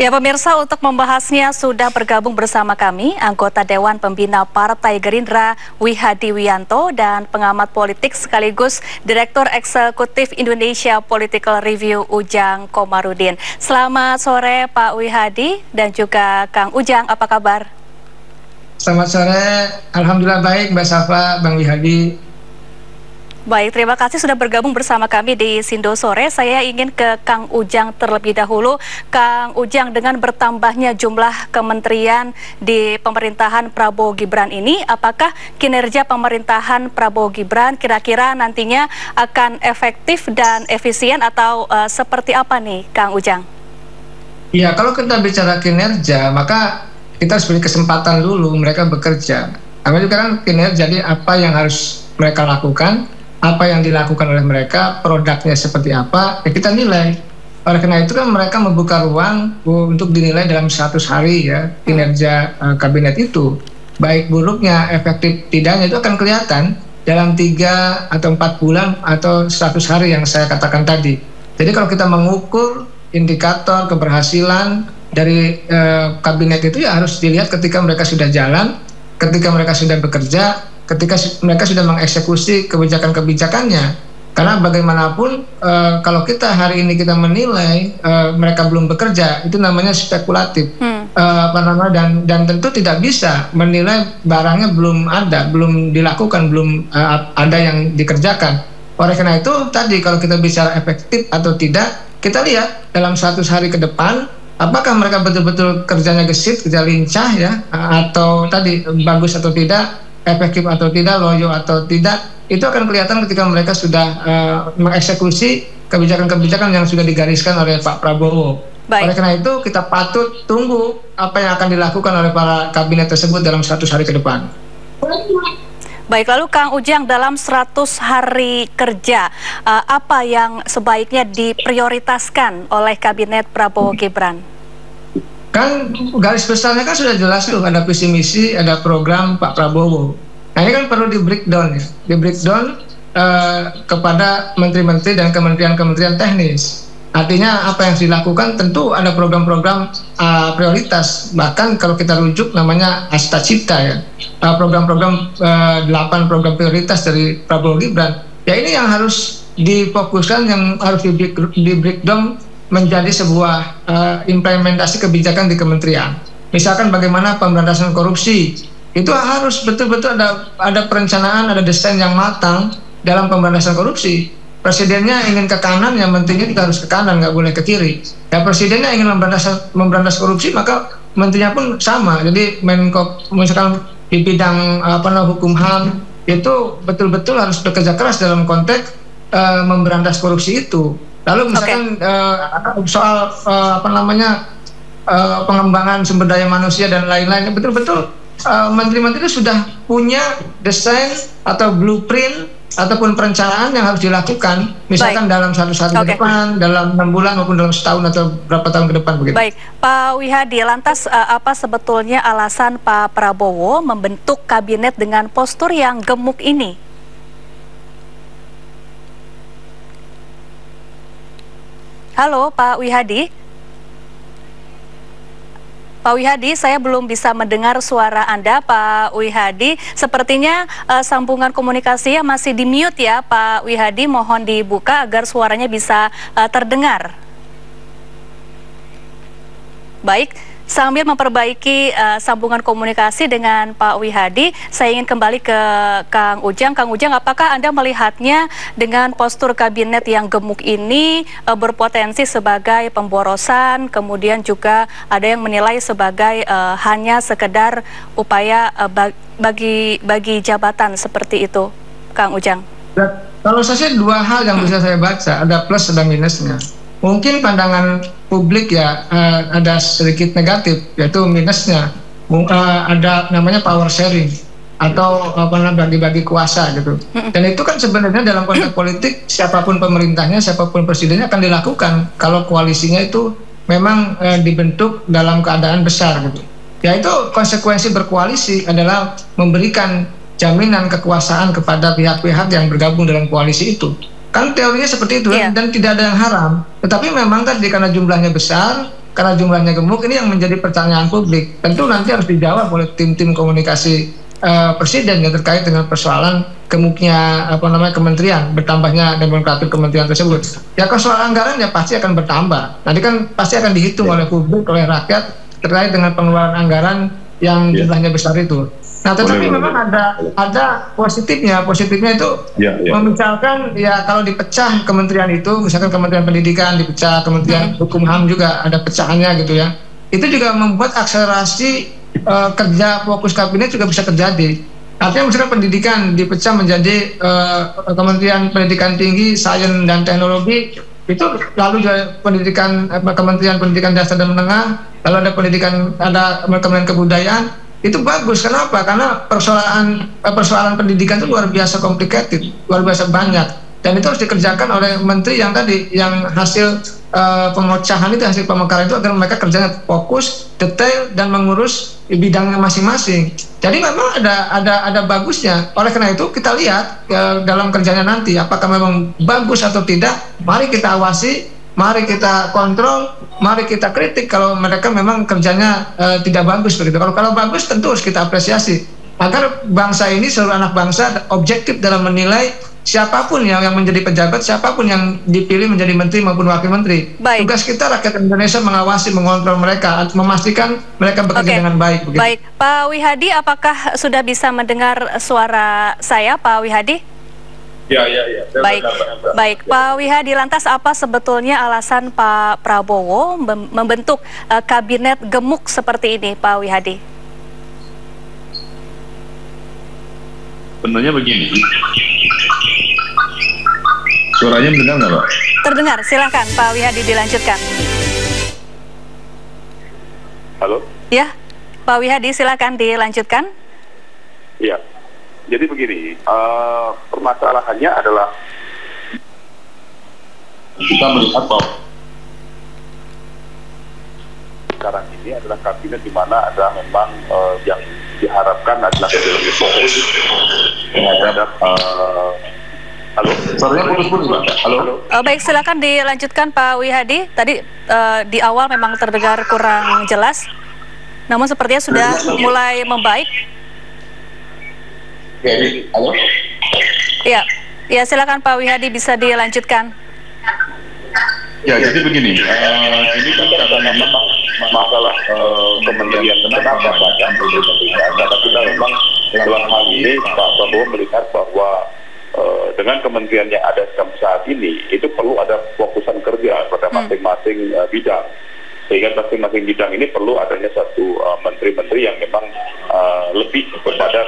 Ya pemirsa, untuk membahasnya sudah bergabung bersama kami anggota Dewan Pembina Partai Gerindra Wihadi Wianto dan pengamat politik sekaligus Direktur Eksekutif Indonesia Political Review Ujang Komarudin. Selamat sore Pak Wihadi dan juga Kang Ujang, apa kabar? Selamat sore, Alhamdulillah baik Mbak Safa, Bang Wihadi. Baik, terima kasih sudah bergabung bersama kami di Sindo Sore. Saya ingin ke Kang Ujang terlebih dahulu. Kang Ujang, dengan bertambahnya jumlah kementerian di pemerintahan Prabowo Gibran ini, apakah kinerja pemerintahan Prabowo Gibran kira-kira nantinya akan efektif dan efisien atau seperti apa nih, Kang Ujang? Ya, kalau kita bicara kinerja, maka kita harus beri kesempatan dulu mereka bekerja. Karena juga kan kinerja, jadi apa yang harus mereka lakukan, apa yang dilakukan oleh mereka, produknya seperti apa, ya kita nilai. Oleh karena itu kan mereka membuka ruang untuk dinilai dalam 100 hari ya kinerja kabinet itu. Baik buruknya, efektif tidaknya itu akan kelihatan dalam 3 atau 4 bulan atau 100 hari yang saya katakan tadi. Jadi kalau kita mengukur indikator keberhasilan dari kabinet itu ya harus dilihat ketika mereka sudah jalan, ketika mereka sudah bekerja, ketika mereka sudah mengeksekusi kebijakan-kebijakannya. Karena bagaimanapun kalau kita hari ini kita menilai mereka belum bekerja, itu namanya spekulatif. Dan tentu tidak bisa menilai barangnya belum ada, belum dilakukan, belum ada yang dikerjakan. Oleh karena itu tadi kalau kita bicara efektif atau tidak, kita lihat dalam 100 hari ke depan apakah mereka betul-betul kerjanya gesit, kerja lincah ya, atau tadi bagus atau tidak, efektif atau tidak, loyo atau tidak, itu akan kelihatan ketika mereka sudah mengeksekusi kebijakan-kebijakan yang sudah digariskan oleh Pak Prabowo. Baik. Oleh karena itu kita patut tunggu apa yang akan dilakukan oleh para kabinet tersebut dalam 100 hari ke depan. Baik, lalu Kang Ujang, dalam 100 hari kerja, apa yang sebaiknya diprioritaskan oleh kabinet Prabowo Gibran? Kan garis besarnya kan sudah jelas tuh, ada visi misi, ada program Pak Prabowo. Nah ini kan perlu di breakdown ya, di breakdown kepada menteri-menteri dan kementerian-kementerian teknis. Artinya apa yang dilakukan tentu ada program-program prioritas. Bahkan kalau kita rujuk namanya Asta Cipta ya, program-program 8 program prioritas dari Prabowo Gibran. Ya ini yang harus difokuskan, yang harus di breakdown menjadi sebuah implementasi kebijakan di kementerian. Misalkan bagaimana pemberantasan korupsi, itu harus betul-betul ada perencanaan, ada desain yang matang dalam pemberantasan korupsi. Presidennya ingin ke kanan, ya menterinya juga harus ke kanan, nggak boleh ke kiri. Ya presidennya ingin memberantas korupsi, maka menterinya pun sama. Jadi Menko misalkan di bidang hukum HAM itu betul-betul harus bekerja keras dalam konteks memberantas korupsi itu. Lalu misalkan soal pengembangan sumber daya manusia dan lain-lain, betul-betul menteri-menteri itu sudah punya desain atau blueprint ataupun perencanaan yang harus dilakukan, misalkan dalam 1 hari ke depan, dalam 6 bulan maupun dalam setahun atau berapa tahun ke depan begitu. Baik, Pak Wihadi, lantas apa sebetulnya alasan Pak Prabowo membentuk kabinet dengan postur yang gemuk ini? Halo Pak Wihadi. Pak Wihadi, saya belum bisa mendengar suara Anda, Pak Wihadi. Sepertinya sambungan komunikasinya masih di mute ya, Pak Wihadi. Mohon dibuka agar suaranya bisa terdengar. Baik, sambil memperbaiki sambungan komunikasi dengan Pak Wihadi, saya ingin kembali ke Kang Ujang. Kang Ujang, apakah Anda melihatnya dengan postur kabinet yang gemuk ini berpotensi sebagai pemborosan, kemudian juga ada yang menilai sebagai hanya sekedar upaya bagi jabatan seperti itu, Kang Ujang? Kalau saya 2 hal yang bisa saya baca, ada plus ada minusnya. Mungkin pandangan publik ya ada sedikit negatif, yaitu minusnya ada namanya power sharing atau bagi-bagi kuasa gitu. Dan itu kan sebenarnya dalam konteks politik siapapun pemerintahnya, siapapun presidennya akan dilakukan kalau koalisinya itu memang dibentuk dalam keadaan besar gitu. Ya itu konsekuensi berkoalisi adalah memberikan jaminan kekuasaan kepada pihak-pihak yang bergabung dalam koalisi itu. Kan teorinya seperti itu dan tidak ada yang haram. Tetapi memang tadi karena jumlahnya besar, karena jumlahnya gemuk, ini yang menjadi pertanyaan publik. Tentu nanti harus dijawab oleh tim-tim komunikasi Presiden ya, terkait dengan persoalan gemuknya kementerian, bertambahnya nomenklatur kementerian tersebut. Ya kalau soal anggaran ya pasti akan bertambah. Nanti kan pasti akan dihitung oleh publik, oleh rakyat terkait dengan pengeluaran anggaran yang jumlahnya besar itu. Nah, tetapi memang ada positifnya. Positifnya itu misalkan ya kalau dipecah kementerian itu, misalkan Kementerian Pendidikan dipecah, Kementerian Hukum HAM juga ada pecahannya gitu ya. Itu juga membuat akselerasi kerja fokus kabinet juga bisa terjadi. Artinya misalkan pendidikan dipecah menjadi Kementerian Pendidikan Tinggi, Sains dan Teknologi, itu lalu juga Kementerian Pendidikan Dasar dan Menengah, lalu ada Kementerian Kebudayaan. Itu bagus. Kenapa? Karena persoalan pendidikan itu luar biasa complicated, luar biasa banyak, dan itu harus dikerjakan oleh menteri yang hasil pemecahan itu, hasil pemekaran itu, agar mereka kerjanya fokus, detail, dan mengurus bidangnya masing-masing. Jadi memang ada bagusnya. Oleh karena itu kita lihat dalam kerjanya nanti apakah memang bagus atau tidak. Mari kita awasi, mari kita kontrol, mari kita kritik kalau mereka memang kerjanya tidak bagus begitu. Kalau bagus tentu harus kita apresiasi agar bangsa ini, seluruh anak bangsa, objektif dalam menilai siapapun yang menjadi pejabat, siapapun yang dipilih menjadi menteri maupun wakil menteri. Baik. Tugas kita rakyat Indonesia mengawasi, mengontrol mereka, memastikan mereka bekerja dengan baik. Begitu. Baik, Pak Wihadi, apakah sudah bisa mendengar suara saya, Pak Wihadi? Ya. Baik, Pak Wihadi, lantas apa sebetulnya alasan Pak Prabowo membentuk kabinet gemuk seperti ini, Pak Wihadi? Sebenarnya begini. Suaranya mendengar nggak, Pak? Terdengar, silakan Pak Wihadi dilanjutkan. Halo? Ya, Pak Wihadi silakan dilanjutkan. Iya. Jadi begini, permasalahannya adalah kita melihat bahwa sekarang ini adalah kabinet di mana ada memang yang diharapkan adalah lebih fokus terhadap halo, suaranya putus-putus, Pak. Halo. Baik, silakan dilanjutkan Pak Wihadi. Tadi di awal memang terdengar kurang jelas, namun sepertinya sudah mulai membaik. Halo. Ya, silakan Pak Wihadi, bisa dilanjutkan. Ya, jadi begini, ini kan karena memang masalah kementerian kenapa banyak karena kita memang dalam hal ini Pak Prabowo melihat bahwa dengan kementerian yang ada saat ini itu perlu ada fokusan kerja pada masing-masing bidang, sehingga masing-masing bidang ini perlu adanya satu menteri-menteri yang memang lebih kepada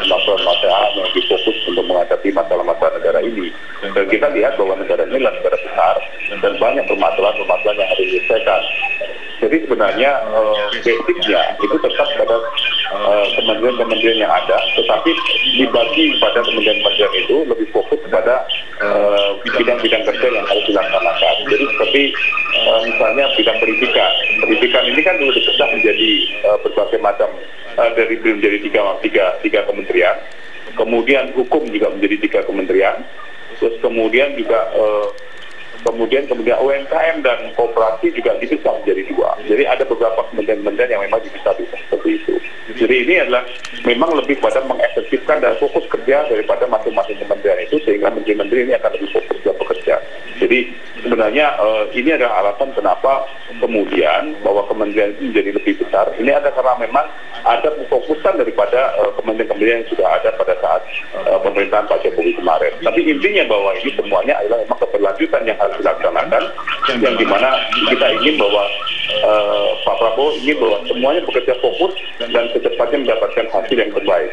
masalah yang lebih fokus untuk menghadapi masalah-masalah negara ini. Dan kita lihat bahwa negara ini adalah negara besar dan banyak permasalahan-permasalahan yang harus diselesaikan. Jadi sebenarnya basicnya itu tetap pada kementerian-kementerian yang ada, tetapi dibagi pada kementerian-kementerian itu lebih fokus pada bidang-bidang kerja yang harus dilaksanakan. Jadi seperti misalnya bidang pendidikan. Pendidikan ini kan sudah dipecah menjadi berbagai macam, dari menjadi tiga kementerian. Kemudian hukum juga menjadi 3 kementerian. Terus kemudian juga kemudian UMKM dan kooperasi juga dipisah menjadi 2. Jadi ada beberapa kementerian-kementerian yang memang dipisah seperti itu. Jadi ini adalah memang lebih pada mengefektifkan dan fokus kerja daripada masing-masing kementerian itu, sehingga menteri-menteri ini akan lebih fokus dalam bekerja. Jadi sebenarnya ini adalah alasan kenapa kemudian bahwa kementerian itu menjadi lebih besar. Ini ada karena memang ada fokusan daripada kementerian-kementerian yang sudah ada pada saat pemerintahan Pak Jokowi kemarin. Tapi intinya bahwa ini semuanya adalah memang keberlanjutan yang harus dilaksanakan, yang dimana kita ingin bahwa Pak Prabowo ingin bahwa semuanya bekerja fokus dan secepatnya mendapatkan hasil yang terbaik.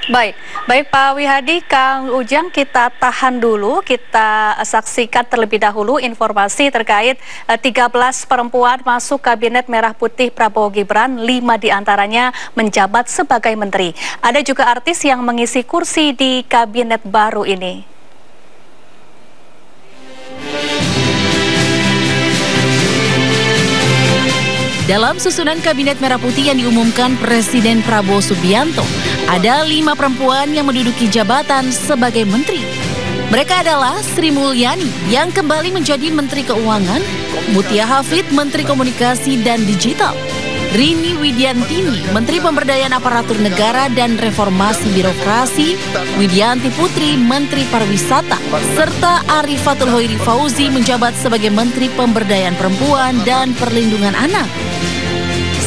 Baik Pak Wihadi, Kang Ujang, kita tahan dulu, kita saksikan terlebih dahulu informasi terkait 13 perempuan masuk Kabinet Merah Putih Prabowo Gibran, 5 diantaranya menjabat sebagai menteri. Ada juga artis yang mengisi kursi di Kabinet baru ini. Dalam susunan Kabinet Merah Putih yang diumumkan Presiden Prabowo Subianto, ada 5 perempuan yang menduduki jabatan sebagai menteri. Mereka adalah Sri Mulyani yang kembali menjadi Menteri Keuangan, Mutia Hafid Menteri Komunikasi dan Digital, Rini Widiantini Menteri Pemberdayaan Aparatur Negara dan Reformasi Birokrasi, Widianti Putri Menteri Pariwisata, serta Arifatul Hoiri Fauzi menjabat sebagai Menteri Pemberdayaan Perempuan dan Perlindungan Anak.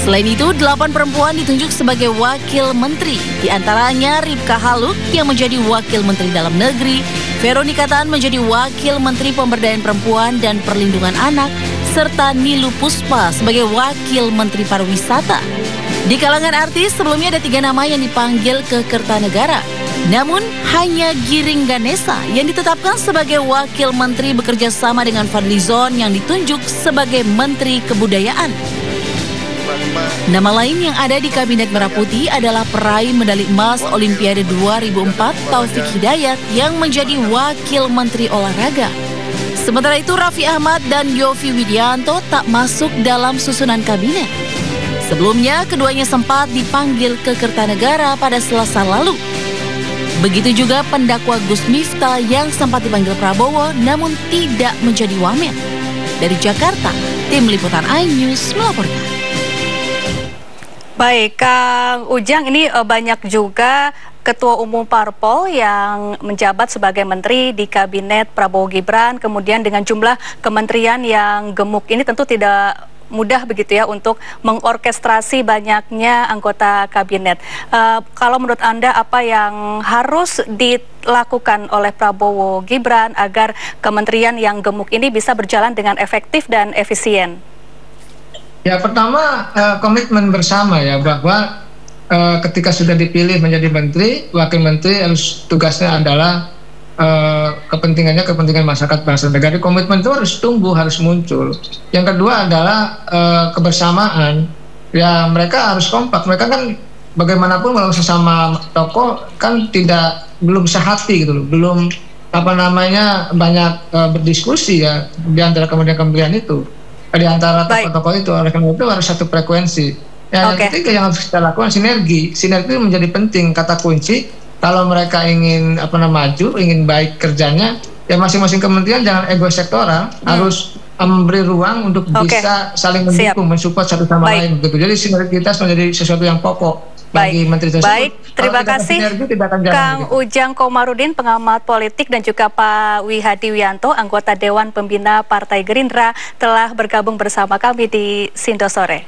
Selain itu, 8 perempuan ditunjuk sebagai wakil menteri, di antaranya Ripka Haluk yang menjadi wakil menteri dalam negeri, Veronika Tan menjadi wakil menteri Pemberdayaan Perempuan dan Perlindungan Anak, serta Nilu Puspa sebagai wakil menteri pariwisata. Di kalangan artis, sebelumnya ada 3 nama yang dipanggil ke Kertanegara. Namun, hanya Giring Ganesa yang ditetapkan sebagai wakil menteri bekerja sama dengan Fadlizon yang ditunjuk sebagai Menteri Kebudayaan. Nama lain yang ada di Kabinet Merah Putih adalah peraih medali emas Olimpiade 2004 Taufik Hidayat yang menjadi Wakil Menteri Olahraga. Sementara itu Raffi Ahmad dan Yovie Widianto tak masuk dalam susunan kabinet. Sebelumnya keduanya sempat dipanggil ke Kertanegara pada Selasa lalu. Begitu juga pendakwa Gus Miftah yang sempat dipanggil Prabowo namun tidak menjadi wamen. Dari Jakarta, Tim Liputan iNews melaporkan. Baik, Kang Ujang, ini banyak juga Ketua Umum Parpol yang menjabat sebagai Menteri di Kabinet Prabowo Gibran, kemudian dengan jumlah kementerian yang gemuk ini tentu tidak mudah begitu ya untuk mengorkestrasi banyaknya anggota kabinet. Kalau menurut Anda apa yang harus dilakukan oleh Prabowo Gibran agar kementerian yang gemuk ini bisa berjalan dengan efektif dan efisien? Ya, pertama komitmen bersama ya bahwa ketika sudah dipilih menjadi menteri, wakil menteri harus tugasnya adalah kepentingan masyarakat bangsa negara. Komitmen itu harus tumbuh, harus muncul. Yang kedua adalah kebersamaan. Ya, mereka harus kompak. Mereka kan bagaimanapun kalau sesama tokoh kan belum sehati gitu loh, belum banyak berdiskusi ya di antara kementerian itu. Di antara tokoh-tokoh itu, oleh karena itu harus satu frekuensi. Yang ketiga yang harus kita lakukan sinergi itu menjadi penting, kata kunci. Kalau mereka ingin maju, ingin baik kerjanya, ya masing-masing kementerian jangan ego sektoral, harus memberi ruang untuk bisa saling mendukung, mensupport satu sama lain. Gitu. Jadi sinergitas menjadi sesuatu yang pokok bagi menteri tersebut. Baik, terima kasih Kang Ujang Komarudin, pengamat politik, dan juga Pak Wihadi Wianto, anggota Dewan Pembina Partai Gerindra, telah bergabung bersama kami di Sindo Sore.